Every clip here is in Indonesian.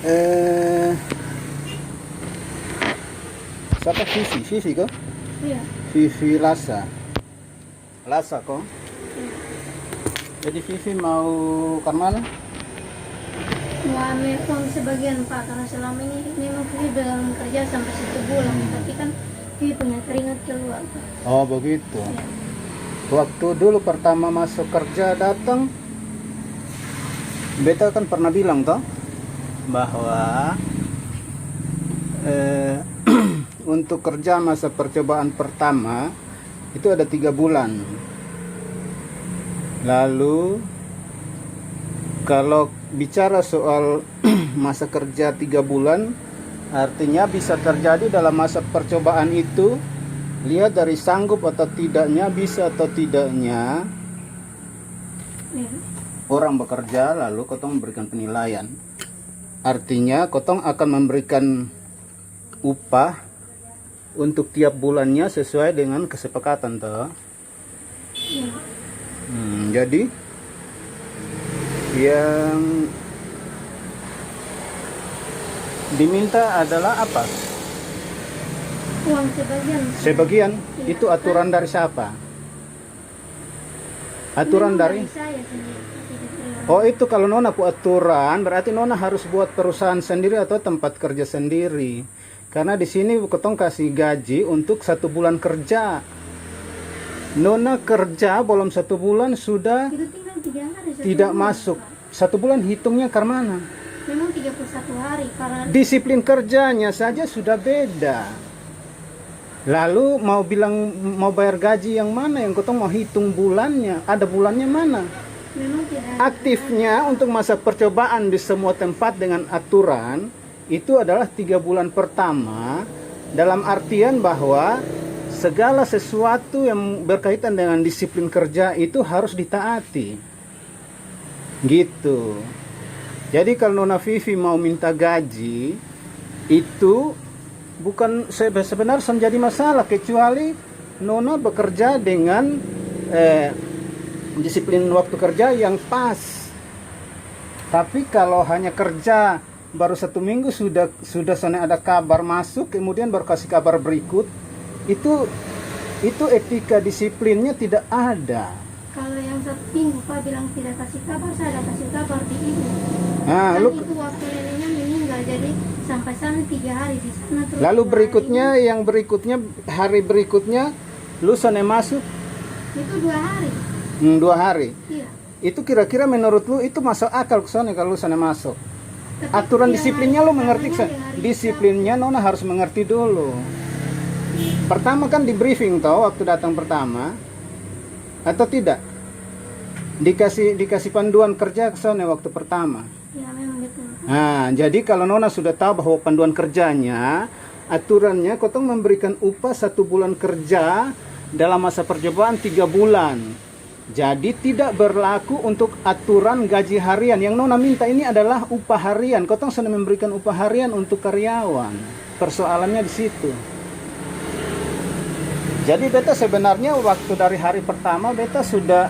Eh, siapa Vivi? Vivi kok? Iya. Vivi Lasa. Lasa kok? Iya. Jadi Vivi mau ke mana? Mau ambil uang sebagian Pak, karena selama ini memang Vivi belum kerja sampai 1 bulan, tapi kan Vivi punya keringat keluar Pak. Oh begitu. Iya. Waktu dulu pertama masuk kerja datang, beta kan pernah bilang toh bahwa untuk kerja masa percobaan pertama itu ada 3 bulan. Lalu kalau bicara soal masa kerja 3 bulan, artinya bisa terjadi dalam masa percobaan itu, lihat dari sanggup atau tidaknya, bisa atau tidaknya Iya. orang bekerja, lalu kotong memberikan penilaian. Artinya kotong akan memberikan upah untuk tiap bulannya sesuai dengan kesepakatan toh. Iya. Jadi yang diminta adalah apa? Uang sebagian. Sebagian. Iya. Itu aturan dari siapa? Aturan Memang dari saya sendiri. Tidak dari orang. Oh, itu kalau Nona buat aturan, berarti Nona harus buat perusahaan sendiri atau tempat kerja sendiri. Karena di sini ketong kasih gaji untuk 1 bulan kerja. Nona kerja belum 1 bulan sudah Itu tinggal 3 hari. 1 tidak bulan, masuk. Pak. 1 bulan hitungnya ke mana? Memang 31 hari karena Disiplin kerjanya saja sudah beda. Lalu mau bilang mau bayar gaji yang mana, yang ketong mau hitung bulannya, ada bulannya mana? memang tidak Aktifnya untuk masa percobaan di semua tempat dengan aturan itu adalah 3 bulan pertama, dalam artian bahwa segala sesuatu yang berkaitan dengan disiplin kerja itu harus ditaati gitu. Jadi kalau Nona Vivi mau minta gaji itu bukan sebenarnya menjadi masalah, kecuali Nona bekerja dengan disiplin waktu kerja yang pas. Tapi kalau hanya kerja baru 1 minggu sudah sana ada kabar masuk, kemudian baru kasih kabar berikut, itu etika disiplinnya tidak ada. kalau yang 1 minggu Pak bilang tidak kasih kabar, saya ada kasih kabar di ibu. Nah, Kan lu itu waktu neneknya meninggal, jadi sampai sana 3 hari di sana terus. lalu 2 berikutnya hari yang berikutnya hari berikutnya lu sana masuk itu 2 hari. 2 hari. Iya. Itu kira-kira menurut lu itu masuk akal ke sana kalau lu sana masuk? Tapi Aturan dia disiplinnya hari lu mengerti pertamanya di hari disiplinnya Nona harus mengerti dulu. Pertama kan di briefing tau waktu datang pertama atau tidak? Dikasih panduan kerja ke sana waktu pertama. Ya memang betul. Nah, jadi kalau Nona sudah tahu bahwa panduan kerjanya, aturannya kotong memberikan upah 1 bulan kerja dalam masa percobaan 3 bulan. Jadi tidak berlaku untuk aturan gaji harian. Yang Nona minta ini adalah upah harian. Kotong sudah memberikan upah harian untuk karyawan. Persoalannya di situ. Jadi beta sebenarnya waktu dari hari pertama beta sudah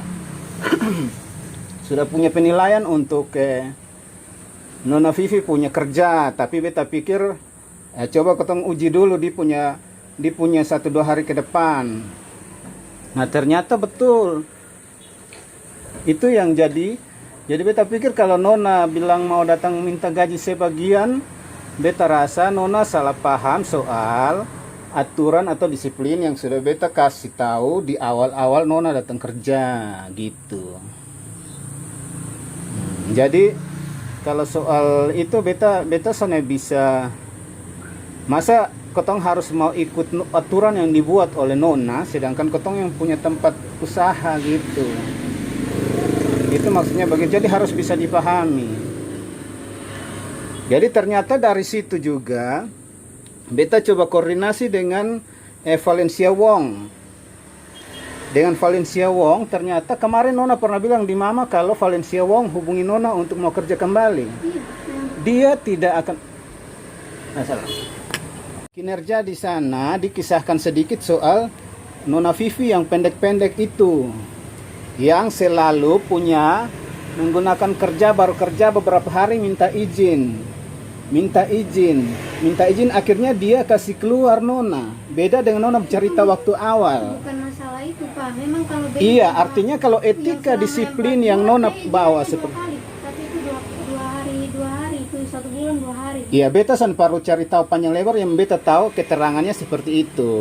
sudah punya penilaian untuk Nona Vivi punya kerja, tapi beta pikir coba kotong uji dulu dia punya 1-2 hari ke depan. Nah ternyata betul itu yang jadi beta pikir kalau Nona bilang mau datang minta gaji sebagian, beta rasa Nona salah paham soal aturan atau disiplin yang sudah beta kasih tahu di awal-awal Nona datang kerja gitu. Jadi kalau soal itu beta sana bisa, masa kotong harus mau ikut aturan yang dibuat oleh Nona sedangkan kotong yang punya tempat usaha gitu. Itu maksudnya bagaimana, jadi harus bisa dipahami. Jadi ternyata dari situ juga beta coba koordinasi dengan Valencia Wong. Dengan Valencia Wong ternyata kemarin Nona pernah bilang di Mama kalau Valencia Wong hubungi Nona untuk mau kerja kembali. Iya, memang. Dia tidak akan kinerja di sana. Dikisahkan sedikit soal Nona Vivi yang pendek-pendek itu, yang selalu punya menggunakan kerja baru kerja beberapa hari minta izin. minta izin akhirnya dia kasih keluar nona. Beda dengan nona cerita waktu awal. Bukan masalah itu Pak, memang kalau beda Iya, sama artinya kalau yang etika selama disiplin 4 yang bulan, nona saya bawa izin seperti 2 kali, tapi itu dua hari itu 1 bulan 2 hari. Iya, beta san perlu cari tahu panjang lebar yang beta tahu keterangannya seperti itu.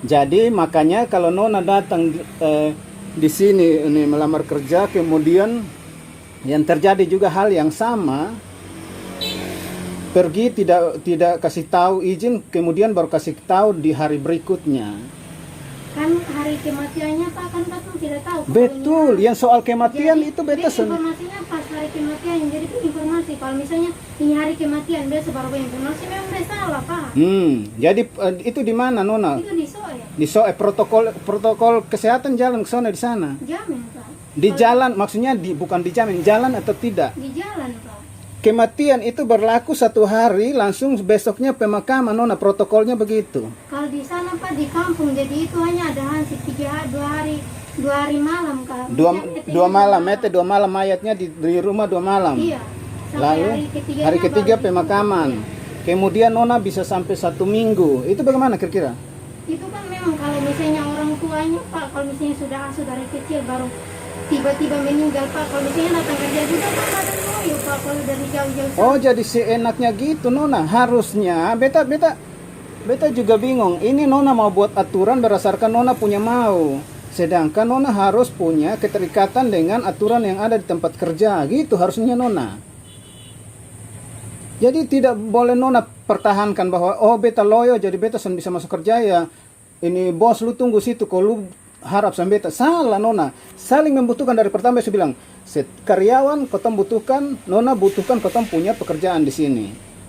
Jadi makanya kalau nona datang di sini ini melamar kerja, kemudian yang terjadi juga hal yang sama, pergi tidak kasih tahu izin, kemudian baru kasih tahu di hari berikutnya. Kan hari kematiannya Pak, kan Pak tidak tahu. Betul, yang soal kematian Jadi, itu beta informasinya pas hari kematian, jadi itu informasi. Kalau misalnya ini hari kematian, besok baru informasi, memang udah salah Pak. Jadi itu di mana nona? Itu di SOE. Di SOE protokol kesehatan jalan ke sana di sana. Jamin Pak. Di jalan maksudnya bukan dijamin jalan atau tidak. Di jalan Pak. Kematian itu berlaku 1 hari, langsung besoknya pemakaman nona, protokolnya begitu. Kalau di sana Pak di kampung, jadi itu hanya ada hansip 2 hari malam Kak. Dua malam, mete 2 malam mayatnya di rumah 2 malam. Iya. Sampai Lalu hari ketiga baru pemakaman. Kemudian nona bisa sampai 1 minggu. Itu bagaimana kira-kira? itu kan memang kalau misalnya orang tuanya Pak, kalau misalnya sudah dari kecil baru tiba-tiba meninggal Pak, kalau misalnya datang kerja juga Pak ada loyo Pak, kalau dari jauh-jauh Oh, jadi seenaknya gitu nona. Harusnya beta juga bingung. Ini nona mau buat aturan berdasarkan nona punya mau. Sedangkan nona harus punya keterikatan dengan aturan yang ada di tempat kerja. Gitu harusnya nona. Jadi tidak boleh nona pertahankan bahwa oh beta loyo jadi beta bisa masuk kerja ya. Ini bos lu tunggu situ kalau lu harap sama beta. Salah nona. Saling membutuhkan dari pertama saya bilang, karyawan kotong butuhkan, nona butuhkan kotong punya pekerjaan di sini.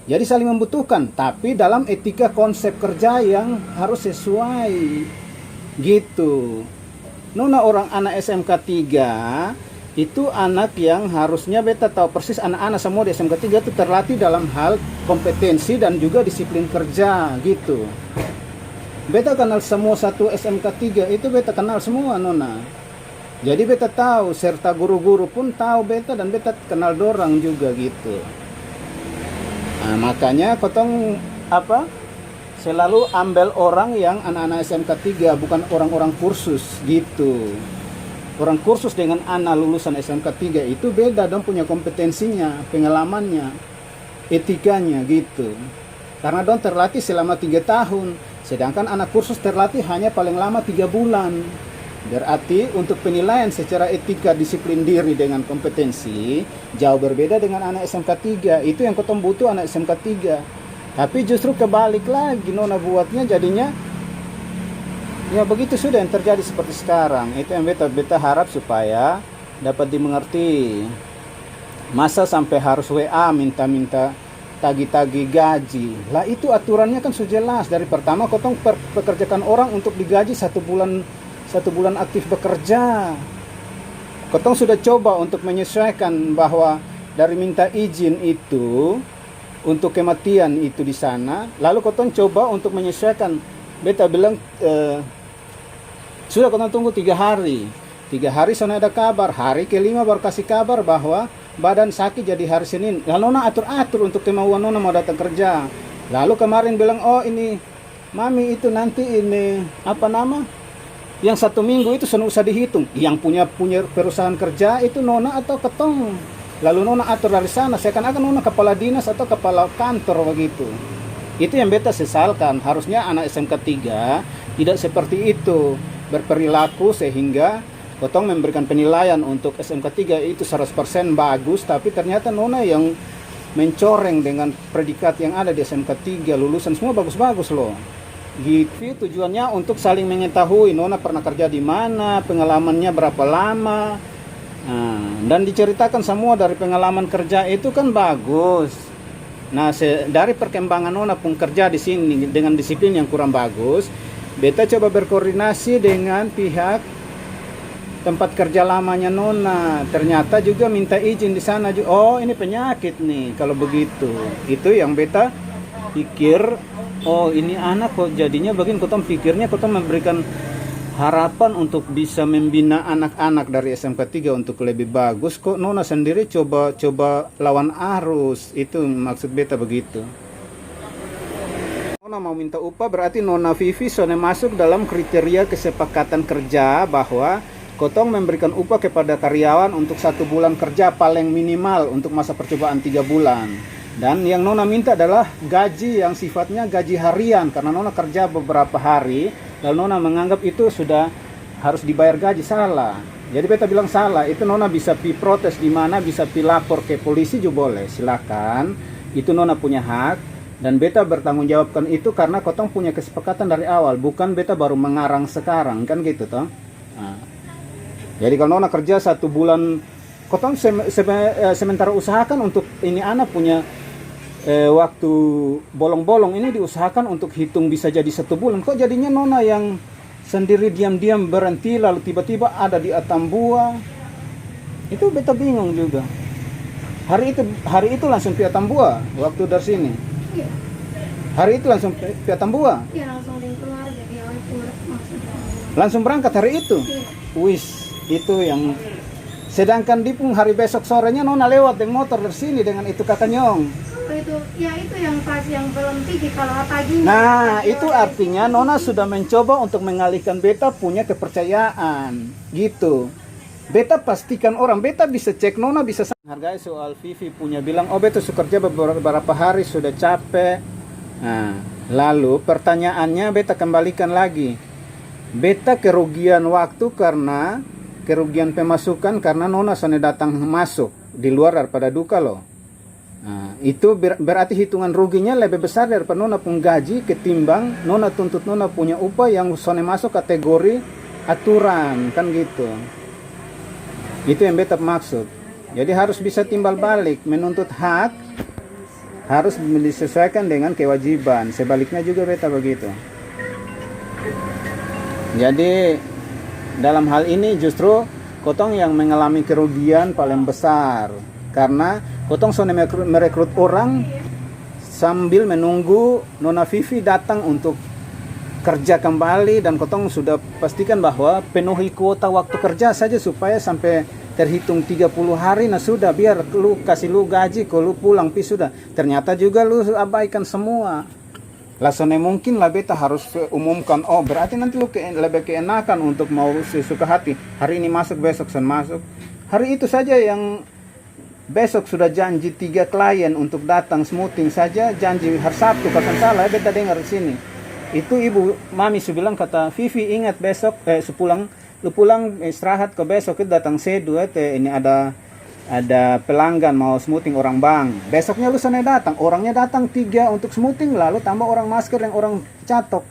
Jadi saling membutuhkan, tapi dalam etika konsep kerja yang harus sesuai. Gitu. Nona orang anak SMK 3 itu anak yang harusnya beta tahu persis anak-anak semua di SMK 3 itu terlatih dalam hal kompetensi dan juga disiplin kerja gitu. Beta kenal semua satu SMK 3 itu beta kenal semua nona. Jadi beta tahu serta guru-guru pun tahu beta dan beta kenal dorang juga gitu. Nah, makanya kotong selalu ambil orang yang anak-anak SMK 3 bukan orang-orang kursus gitu. Orang kursus dengan anak lulusan SMK 3 itu beda dong, punya kompetensinya, pengalamannya, etikanya gitu. Karena dong terlatih selama 3 tahun, sedangkan anak kursus terlatih hanya paling lama 3 bulan. Berarti untuk penilaian secara etika disiplin diri dengan kompetensi jauh berbeda dengan anak SMK 3. Itu yang kotong butuh anak SMK 3. Tapi justru kebalik lagi nona buatnya jadinya ya begitu sudah yang terjadi seperti sekarang. Itu yang beta harap supaya dapat dimengerti. Masa sampai harus WA minta tagi-tagi gaji. Lah itu aturannya kan sudah jelas. Dari pertama kotong pekerjakan orang untuk digaji 1 bulan aktif bekerja. Kotong sudah coba untuk menyesuaikan bahwa dari minta izin itu untuk kematian itu di sana. Lalu kotong coba untuk menyesuaikan. Beta bilang sudah kotong tunggu 3 hari. 3 hari sana ada kabar. Hari ke-5 baru kasih kabar bahwa badan sakit jadi hari Senin. Lalu nona atur-atur untuk kemauan nona mau datang kerja. Lalu kemarin bilang oh ini mami itu nanti ini yang 1 minggu itu sudah usah dihitung. Yang punya perusahaan kerja itu nona atau ketong. Lalu nona atur dari sana. Seakan-akan nona kepala dinas atau kepala kantor begitu. Itu yang beta sesalkan. Harusnya anak SMK 3 tidak seperti itu berperilaku sehingga kotong memberikan penilaian untuk SMK 3 itu 100% bagus, tapi ternyata nona yang mencoreng dengan predikat yang ada di SMK 3 lulusan semua bagus-bagus loh. Gitu tujuannya untuk saling mengetahui nona pernah kerja di mana, pengalamannya berapa lama. Dan diceritakan semua dari pengalaman kerja itu kan bagus. Nah, dari perkembangan nona pun kerja di sini dengan disiplin yang kurang bagus, beta coba berkoordinasi dengan pihak tempat kerja lamanya nona. Ternyata juga minta izin di sana juga. Oh, ini penyakit nih kalau begitu. Itu yang beta pikir, oh ini anak kok jadinya begini. Kotong pikirnya kotong memberikan harapan untuk bisa membina anak-anak dari SMK 3 untuk lebih bagus, kok Nona sendiri coba lawan arus. Itu maksud beta begitu. Nona mau minta upah, berarti Nona Vivi sudah masuk dalam kriteria kesepakatan kerja bahwa kotong memberikan upah kepada karyawan untuk 1 bulan kerja paling minimal untuk masa percobaan 3 bulan. Dan yang Nona minta adalah gaji yang sifatnya gaji harian, karena Nona kerja beberapa hari. Lalu Nona menganggap itu sudah harus dibayar gaji. Salah. Jadi beta bilang salah. Itu Nona bisa pi protes di mana, bisa pi lapor ke polisi juga boleh. Silakan. Itu Nona punya hak. Dan beta bertanggung jawabkan itu karena kotong punya kesepakatan dari awal. Bukan beta baru mengarang sekarang. Kan gitu toh. Nah. Jadi kalau Nona kerja 1 bulan, kotong sementara usahakan untuk ini anak punya waktu bolong-bolong ini diusahakan untuk hitung bisa jadi 1 bulan. Kok jadinya Nona yang sendiri diam-diam berhenti lalu tiba-tiba ada di Atambua? Itu beta bingung juga. Hari itu langsung ke Atambua waktu dari sini. Iya. Hari itu langsung ke Atambua. Iya, langsung dengan keluarga dia maksudnya. Langsung berangkat hari itu. Iya. Wis, itu yang sedangkan di pun hari besok sorenya Nona lewat dengan motor dari sini dengan itu kakaknyong. Itu yang pas yang belum tinggi kalau paginya. Nah, itu artinya Nona sudah mencoba untuk mengalihkan beta punya kepercayaan. Gitu. Beta pastikan orang, beta bisa cek, Nona bisa hargai soal Vivi punya bilang, oh beta sudah kerja beberapa hari sudah capek. Nah, lalu pertanyaannya beta kembalikan lagi. Beta kerugian waktu karena kerugian pemasukan karena Nona sudah datang masuk di luar daripada duka loh. Nah, itu berarti hitungan ruginya lebih besar daripada Nona pun gaji ketimbang Nona tuntut Nona punya upah yang sone masuk kategori aturan, kan gitu. Itu yang beta maksud. Jadi harus bisa timbal balik, menuntut hak harus disesuaikan dengan kewajiban. Sebaliknya juga beta begitu. Jadi dalam hal ini justru kotong yang mengalami kerugian paling besar karena kotong sudah merekrut orang sambil menunggu Nona Vivi datang untuk kerja kembali, dan kotong sudah pastikan bahwa penuhi kuota waktu kerja saja supaya sampai terhitung 30 hari. Nah sudah, biar lu kasih lu gaji kalau lu pulang pi sudah. Ternyata juga lu abaikan semua. Langsungnya mungkin lah beta harus umumkan, oh berarti nanti lu lebih keenakan untuk mau sesuka hati. Hari ini masuk, besok sen masuk. Hari itu saja yang besok sudah janji 3 klien untuk datang smoothing saja, janji hari Sabtu kalau salah ya, beta dengar di sini. Itu ibu mami su bilang, kata Vivi ingat besok lu pulang istirahat ke besok itu datang C2 ini ada pelanggan mau smoothing orang bang. Besoknya lu sana datang, orangnya datang 3 untuk smoothing, lalu tambah orang masker yang orang catok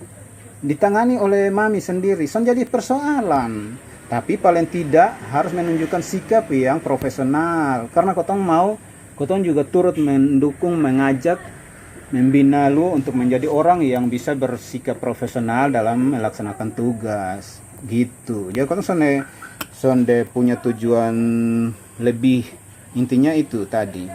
ditangani oleh mami sendiri. Son jadi persoalan. Tapi paling tidak harus menunjukkan sikap yang profesional. Karena kotong juga turut mendukung, mengajak, membina lu untuk menjadi orang yang bisa bersikap profesional dalam melaksanakan tugas. Gitu. Jadi kotong sonde punya tujuan lebih, intinya itu tadi.